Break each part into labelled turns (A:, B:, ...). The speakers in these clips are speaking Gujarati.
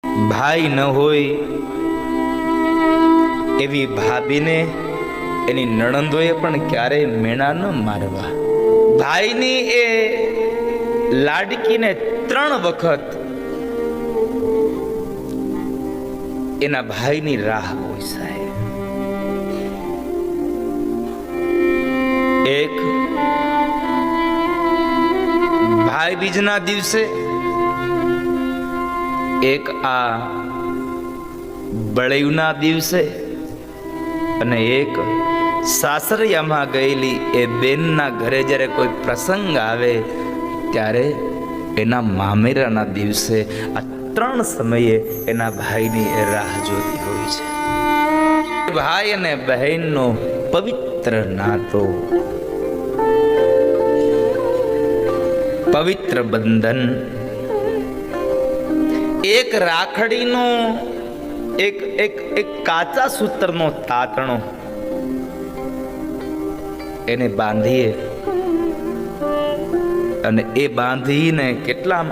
A: ભાઈ ન હોય એવી ભાભીને એની નણંદોએ પણ ક્યારેય મેણા ન મારવા. ભાઈની એ લાડકીને 3 વખત એના ભાઈની રાહ હોય સાહેબ. એક ભાઈ બીજના દિવસે, એક આ બળેવના દિવસે, અને એક સાસરિયામાં ગયેલી એ બેનના ઘરે જ્યારે કોઈ પ્રસંગ આવે ત્યારે એના મામેરાના દિવસે આ 3 સમયે એના ભાઈની એ રાહ જોતી હોય છે. ભાઈ અને બહેનનો પવિત્ર નાતો, પવિત્ર બંધન, એક રાખડીનો એક કાચા સૂત્રનો તાતણો એને બાંધીએ અને એ બાંધીને કેટલા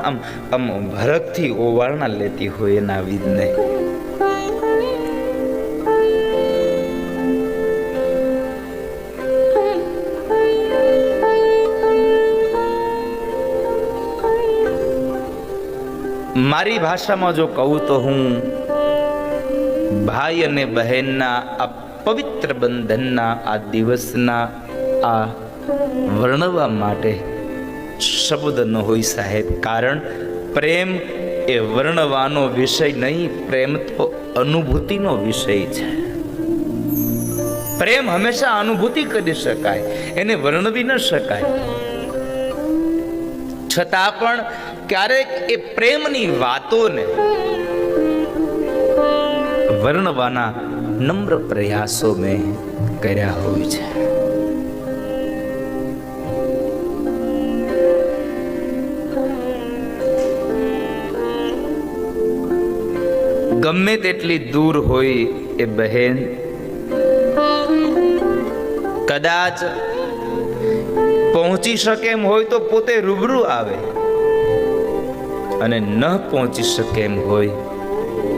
A: આમ ભરકથી ઓવારણા લેતી હોય એના વિધને. મારી ભાષામાં જો કહું તો હું ભાઈ અને બહેનના આ પવિત્ર બંધનના આ દિવસના આ વર્ણવા માટે શબ્દ ન હોય સાહેબ. કારણ પ્રેમ એ વર્ણવાનો વિષય નહીં, પ્રેમ તો અનુભૂતિનો વિષય છે. પ્રેમ હંમેશા અનુભૂતિ કરી શકાય, એને વર્ણવી ન શકાય. છતાં પણ ક્યારેક એ પ્રેમની વાતોને વર્ણવાના નમ્ર પ્રયાસો મેં કર્યા હોય છે. ગમે તેટલી દૂર હોય એ બહેન, કદાચ પહોંચી શકે એમ હોય તો પોતે રૂબરૂ આવે, અને ન પહોંચી શકે એમ હોય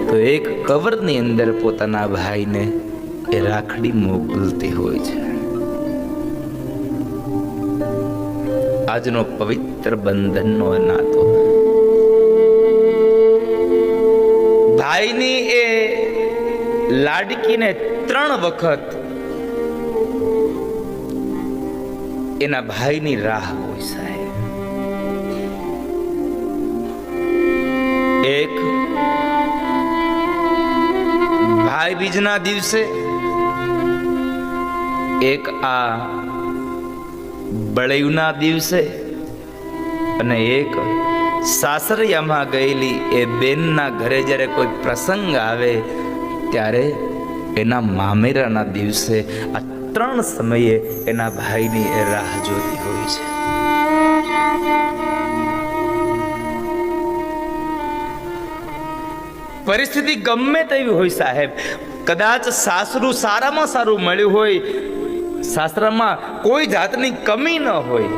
A: તો એક કવરની અંદર પોતાના ભાઈને એ રાખડી મોકલતી હોય છે. આજનો પવિત્ર બંધનનો નાતો, ભાઈની એ લાડકીને 3 વખત એના ભાઈની રાહ હોય સાહેબ. એક ભાઈ બીજના દિવસે, એક આ બળેવના દિવસે, અને એક સાસરિયામાં ગયેલી એ બેનના ઘરે જ્યારે કોઈ પ્રસંગ આવે ત્યારે એના મામેરાના દિવસે આ 3 સમયે એના ભાઈની એ રાહ જોતી હોય છે. પરિસ્થિતિ ગમે તેવી હોય સાહેબ, કદાચ સાસરું સારામાં સારું મળ્યું હોય, સાસરામાં કોઈ જાતની કમી ન હોય,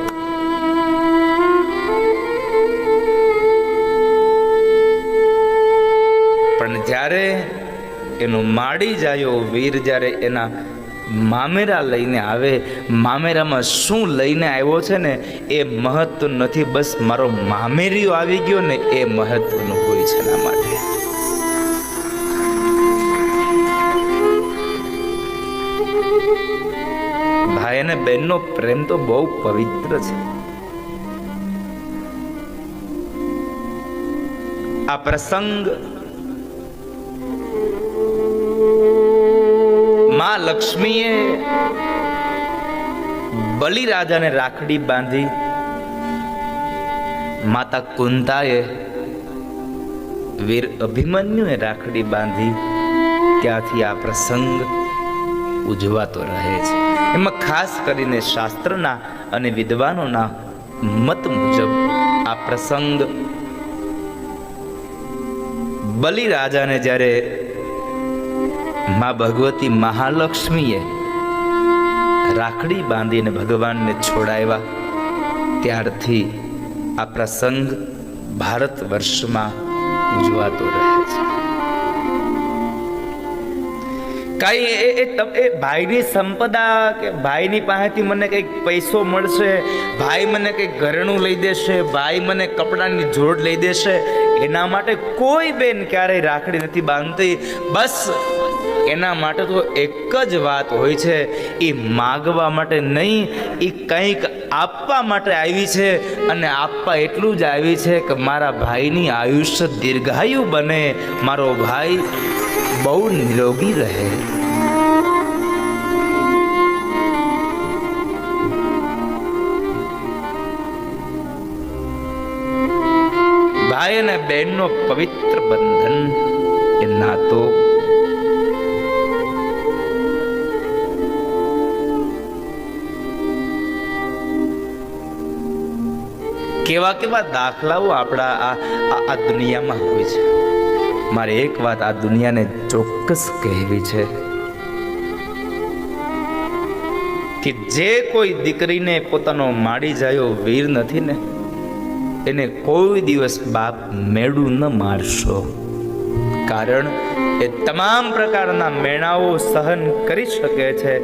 A: પણ જ્યારે એનો માડી જાયો વીર જ્યારે એના મામેરા લઈને આવે, મામેરામાં શું લઈને આવ્યો છે ને એ મહત્વ નથી, બસ મારો મામેરીઓ આવી ગયો ને એ મહત્વનું હોય છે. એના માટે ભાઈ અને બહેનનો પ્રેમ તો બહુ પવિત્ર છે. આ પ્રસંગ માં લક્ષ્મીએ બલિરાજાને રાખડી બાંધી, માતા કુંતાએ વીર અભિમન્યુએ રાખડી બાંધી, ત્યાંથી આ પ્રસંગ ઉજવાતો રહે છે. એમાં ખાસ કરીને શાસ્ત્રના અને વિદ્વાનોના મત મુજબ આ પ્રસંગ બલિરાજાને જ્યારે માં ભગવતી મહાલક્ષ્મીએ રાખડી બાંધીને ભગવાનને છોડાવ્યા ત્યારથી આ પ્રસંગ ભારત વર્ષમાં ઉજવાતો રહે છે. કઈ એ ભાઈની સંપદા કે ભાઈની પાસેથી મને કંઈક પૈસો મળશે, ભાઈ મને કંઈક ઘરેણું લઈ દેશે, ભાઈ મને કપડાની જોડ લઈ દેશે, એના માટે કોઈ બેન ક્યારેય રાખડી નથી બાંધતી. બસ એના માટે તો એક જ વાત હોય છે, એ માગવા માટે નહીં, એ કંઈક આપવા માટે આવી છે. અને આપવા એટલું જ આવી છે કે મારા ભાઈની આયુષ્ય દીર્ઘાયુ બને, મારો ભાઈ બહુ નિરોગી રહે. ભાઈ અને બહેનનો પવિત્ર બંધન એ નાતો કેવા કેવા દાખલાઓ આપણા આ દુનિયામાં હોય છે. મારે એક વાત આ દુનિયાને ચોક્કસ કહેવી છે કે જે કોઈ દીકરીને પોતાનો માડી જાયો વીર નથી ને, એને કોઈ દિવસ બાપ મેળું ન મારશો. કારણ એ તમામ પ્રકારના મેણાઓ સહન કરી શકે છે,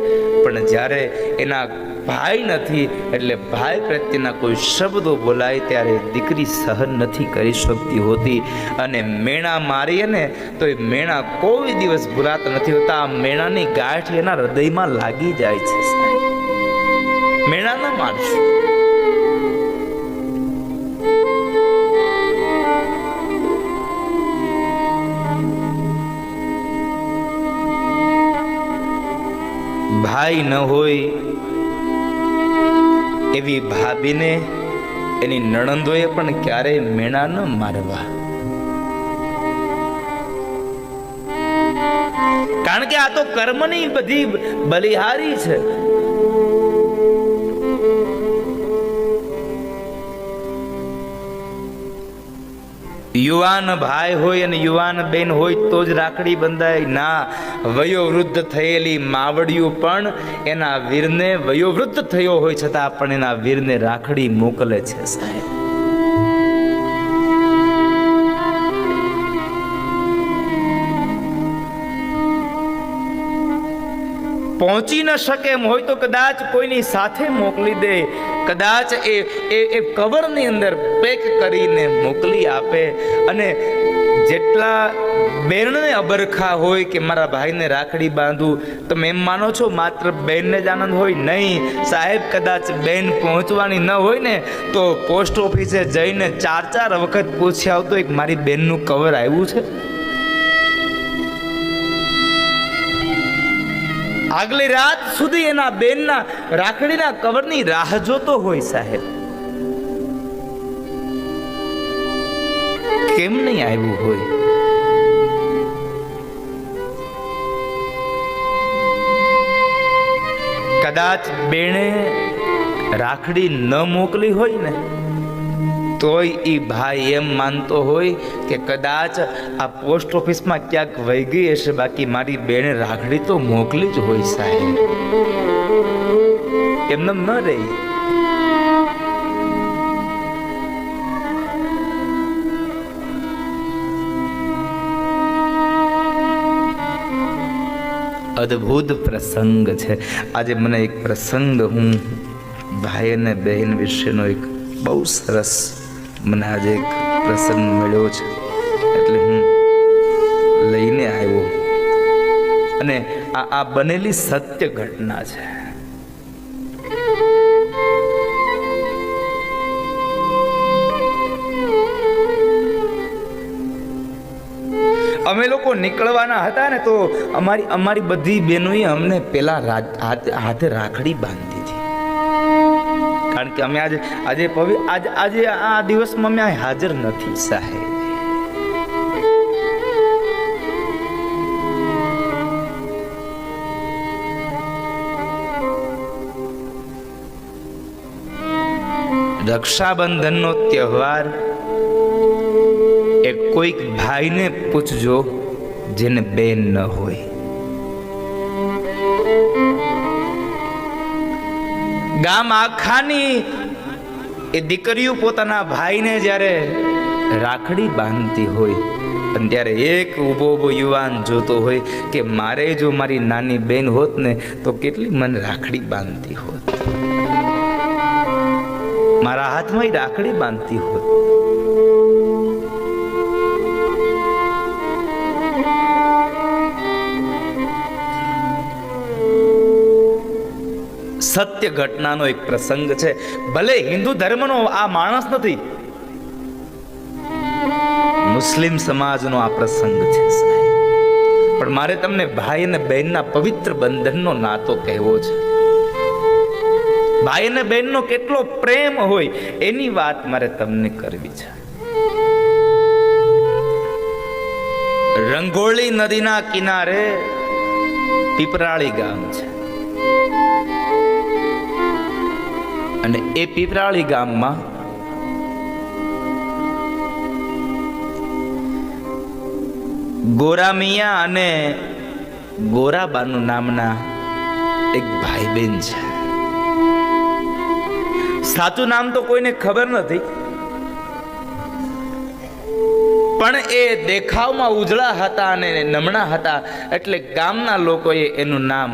A: પણ જ્યારે એના ભાઈ નથી એટલે ભાઈ પ્રત્યેના કોઈ શબ્દો બોલાય ત્યારે દીકરી સહન નથી કરી શકતી હોતી. અને મેણા મારીએ ને તો એ મેણા કોઈ દિવસ ભૂલાતા નથી હોતા. આ મેણાની ગાંઠ એના હૃદયમાં લાગી જાય છે. મેણા ન મારશો. ભાઈ ન હોય એવી ભાભીને એની નણંદોએ પણ ક્યારેય મેણા ન મારવા. કારણ કે આ તો કર્મની બધી બલિહારી છે. યુવાન ભાઈ હોય અને યુવાન બેન હોય તો જ રાખડી બંધાય ના. વયોવૃદ્ધ થયેલી માવડિયું પણ એના વીરને, વયોવૃદ્ધ થયો હોય છતાં પણ એના વીરને રાખડી મોકલે છે સાહેબ. પહોંચી ન શકે એમ હોય તો કદાચ કોઈની સાથે મોકલી દે, કદાચ એ કવરની અંદર પેક કરીને મોકલી આપે. અને જેટલા બેનને અબરખા હોય કે મારા ભાઈને રાખડી બાંધું, તમે એમ માનો છો માત્ર બેનને જ આનંદ હોય? નહીં સાહેબ, કદાચ બેન પહોંચવાની ન હોય ને તો પોસ્ટ ઓફિસે જઈને 4 વખત પૂછી આવતો એક મારી બેનનું કવર આવ્યું છે. આગલી રાત સુધી એના બેનના રાખડીના કવરની રાહ જોતો હોય સાહેબ. કેમ નહીં આવ્યું હોય? કદાચ બેણે રાખડી ન મોકલી હોય ને તોય એ ભાઈ એમ માનતો હોય કે કદાચ આ પોસ્ટ ઓફિસમાં ક્યાંક વહી ગઈ હશે, બાકી મારી બેને રાખડી તો મોકલી જ હોય સાહેબ. એમને ન રહી. અદ્ભુત પ્રસંગ છે. આજે મને એક પ્રસંગ, હું ભાઈ અને બહેન વિશેનો એક બહુ સરસ મને આજે એક પ્રસંગ મળ્યો છે, એટલે હું લઈને આવ્યો. અને આ બનેલી સત્ય ઘટના છે. અમે લોકો નીકળવાના હતા ને તો અમારી બધી બહેનોએ અમને પેલા હાથે રાખડી બાંધી હતી. કારણ કે અમે આજે આ દિવસમાં અમે હાજર નથી સાહેબ. રક્ષાબંધનનો તહેવાર એ કોઈક ભાઈને પૂછજો જેને બેન ન હોય. ગામ આખાની એ દીકરીઓ પોતાના ભાઈને જ્યારે રાખડી બાંધતી હોય અને ત્યારે એક ઊભો યુવાન જોતો હોય કે મારે જો મારી નાની બેન હોત ને તો કેટલી મને રાખડી બાંધતી હોત, મારા હાથમાં રાખડી બાંધતી હોત. સત્ય ઘટનાનો એક પ્રસંગ છે. ભલે હિન્દુ ધર્મનો આ માણસ નથી, મુસ્લિમ સમાજનો આ પ્રસંગ છે સાહેબ. પણ મારે તમને ભાઈ અને બહેનના પવિત્ર બંધનનો નાતો કહેવો છે. ભાઈ અને બહેનનો કેટલો પ્રેમ હોય એની વાત મારે તમને કરવી છે. રંગોળી નદીના કિનારે પીપરાળી ગામ છે અને એ પીપરાળી ગામમાં ગોરામિયા અને ગોરાબાનુ નામના એક ભાઈ બહેન છે. સાચું નામ તો કોઈને ખબર નથી, પણ એ દેખાવમાં ઉજળા હતા અને નમણા હતા એટલે ગામના લોકોએ એનું નામ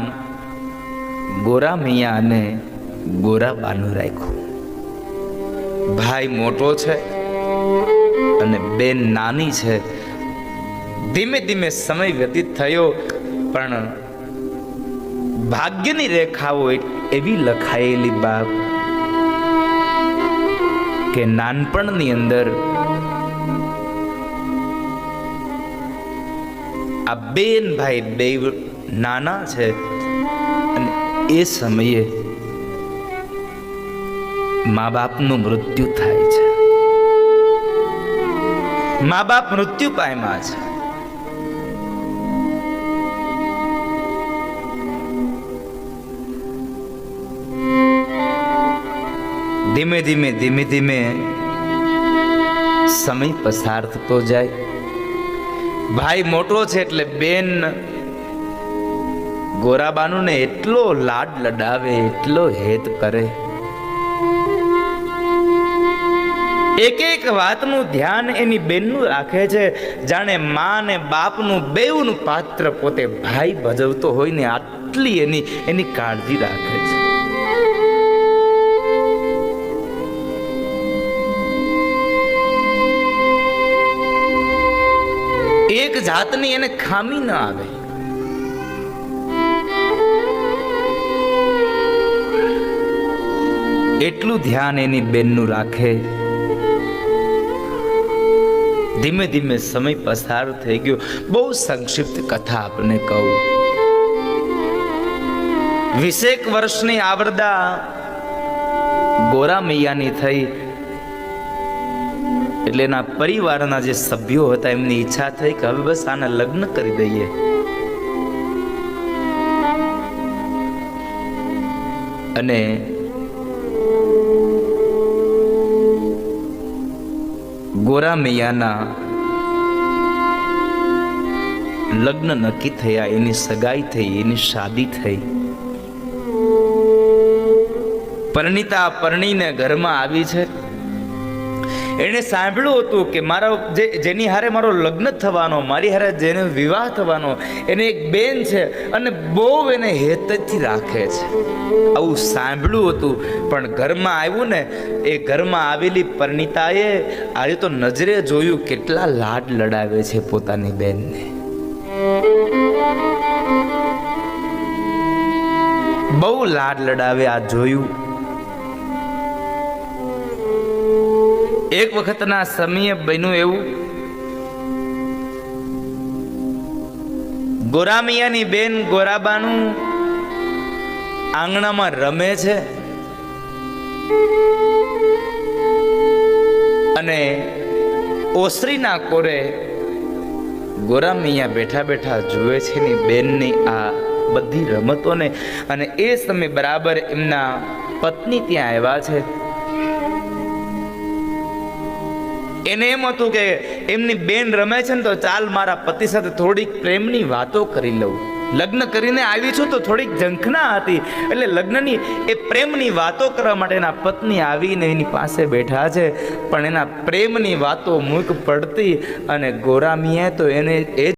A: ગોરામિયા અને ગોરાબાનુ રાખ્યું. ભાઈ મોટો છે અને બેન નાની છે. ધીમે ધીમે સમય વ્યતીત થયો, પણ ભાગ્યની રેખાઓ એવી લખાયેલી બાપ કે નાનપણની અંદર આ બેન ભાઈ બે નાના છે અને એ સમયે મા બાપનું મૃત્યુ થાય છે. મા બાપ મૃત્યુ પામ્યા છે. ધીમે ધીમે ધીમે ધીમે સમય પસાર થતો જાય. ભાઈ મોટો છે એટલે બેન ગોરાબાનુને એટલો લાડ લડાવે, એટલો હેત કરે, એક એક વાતનું ધ્યાન એની બેનનું રાખે છે, જાણે મા ને બાપનું બેઉનું પાત્ર પોતે ભાઈ ભજવતો હોય ને આટલી એની કાળજી રાખે છે. એક જાતની એને ખામી ન આવે. એટલું ધ્યાન એની બેનનું રાખે. ધીમે ધીમે સમય પસાર થઈ ગયો. બહુ સંક્ષિપ્ત કથા આપને કહું. 20 વર્ષની આવરદા ગોરામૈયાની થઈ એટલે એના પરિવારના જે સભ્યો હતા એમની ઈચ્છા થઈ કે હવે બસ આના લગ્ન કરી દઈએ. અને ગોરામૈયાના લગ્ન નક્કી થયા, એની સગાઈ થઈ, એની શાદી થઈ. પરણિતા પરણીને ઘરમાં આવી છે. એને સાંભળ્યું હતું કે મારો જેની હારે મારો લગ્ન થવાનો, મારી હારે જેનો વિવાહ થવાનો, એને એક બેન છે અને બહુ એને હેતથી રાખે છે. આવું સાંભળ્યું હતું, પણ ઘરમાં આવ્યું ને, એ ઘરમાં આવેલી પરણિતાએ આજે તો નજરે જોયું કેટલા લાડ લડાવે છે પોતાની બેનને. બહુ લાડ લડાવે. આ જોયું. એક વખતના સમયે બન્યું એવું, ગોરામિયાની બેન ગોરાબાનું આંગણામાં રમે છે અને ઓસરીના કોરે ગોરામિયા બેઠા બેઠા જુએ છે ની બેનની આ બધી રમતોને. અને એ સમય બરાબર એમના પત્ની ત્યાં આવ્યા છે. એને એમ હતું કે એમની બેન રમે છે ને તો ચાલ મારા પતિ સાથે થોડીક પ્રેમની વાતો કરી લઉં. લગ્ન કરીને આવી છું તો થોડીક ઝંખના હતી, એટલે લગ્નની એ પ્રેમની વાતો કરવા માટે એના પત્ની આવીને એની પાસે બેઠા છે, પણ એના પ્રેમની વાતો મૂક પડતી અને ગોરામીએ તો એને એ